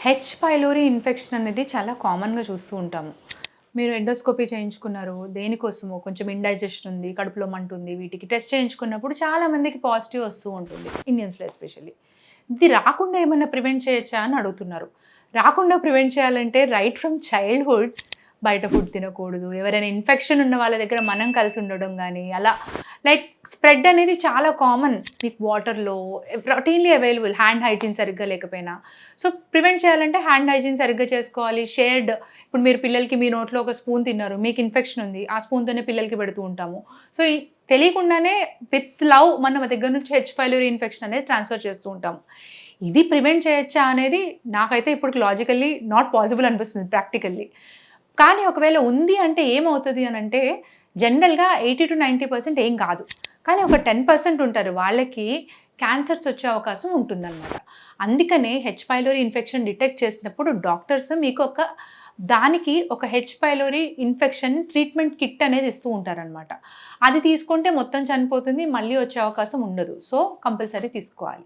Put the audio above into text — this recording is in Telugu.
హెచ్ పైలోరీ ఇన్ఫెక్షన్ అనేది చాలా కామన్‌గా చూస్తూ ఉంటాము. మీరు ఎండోస్కోపీ చేయించుకున్నారు. దేనికోసమో కొంచెం ఇండైజెషన్ ఉంది, కడుపులో మంట ఉంది. వీటికి టెస్ట్ చేయించుకున్నప్పుడు చాలా మందికి పాజిటివ్ వస్తూ ఉంటుంది. ఇండియన్స్‌లో ఎస్పెషల్లీ. ఇది రాకుండా ఏమన్నా ప్రివెంట్ చేయొచ్చా అని అడుగుతున్నారు. రాకుండా ప్రివెంట్ చేయాలంటే రైట్ ఫ్రమ్ చైల్డ్‌హుడ్ బయట ఫుడ్ తినకూడదు. ఎవరైనా ఇన్ఫెక్షన్ ఉన్న వాళ్ళ దగ్గర మనం కలిసి ఉండడం గానీ, అలా లైక్ స్ప్రెడ్ అనేది చాలా కామన్. మీకు వాటర్‌లో రొటీన్‌లీ అవైలబుల్ హ్యాండ్ హైజీన్ సరిగ్గా లేకపోయినా. సో, ప్రివెంట్ చేయాలంటే హ్యాండ్ హైజీన్ సరిగ్గా చేసుకోవాలి. ఇప్పుడు మీరు పిల్లలకి మీ నోట్లో ఒక స్పూన్ తిన్నారు. మీకు ఇన్ఫెక్షన్ ఉంది. ఆ స్పూన్‌తోనే పిల్లలకి పెడుతూ ఉంటాము. సో, తెలియకుండానే విత్ లవ్ మన దగ్గర నుంచి హెచ్ పైలోరీ ఇన్ఫెక్షన్ అనేది ట్రాన్స్‌ఫర్ చేస్తూ ఉంటాము. ఇది ప్రివెంట్ చేయొచ్చా అనేది నాకైతే ఇప్పటికి లాజికల్లీ నాట్ పాసిబుల్ అనిపిస్తుంది ప్రాక్టికల్లీ. కానీ ఒకవేళ ఉంది అంటే ఏమవుతది అనంటే, జనరల్‌గా 80-90% ఏం కాదు. కానీ ఒక 10% ఉంటారు. వాళ్ళకి క్యాన్సర్స్ వచ్చే అవకాశం ఉంటుందనమాట. అందుకనే హెచ్ పైలోరీ ఇన్ఫెక్షన్ డిటెక్ట్ చేసినప్పుడు డాక్టర్స్ మీకు దానికి ఒక H pylori infection treatment kit అనేది ఇస్తూ ఉంటారనమాట. అది తీసుకుంటే మొత్తం చనిపోతుంది. మళ్ళీ వచ్చే అవకాశం ఉండదు. సో, కంపల్సరీ తీసుకోవాలి.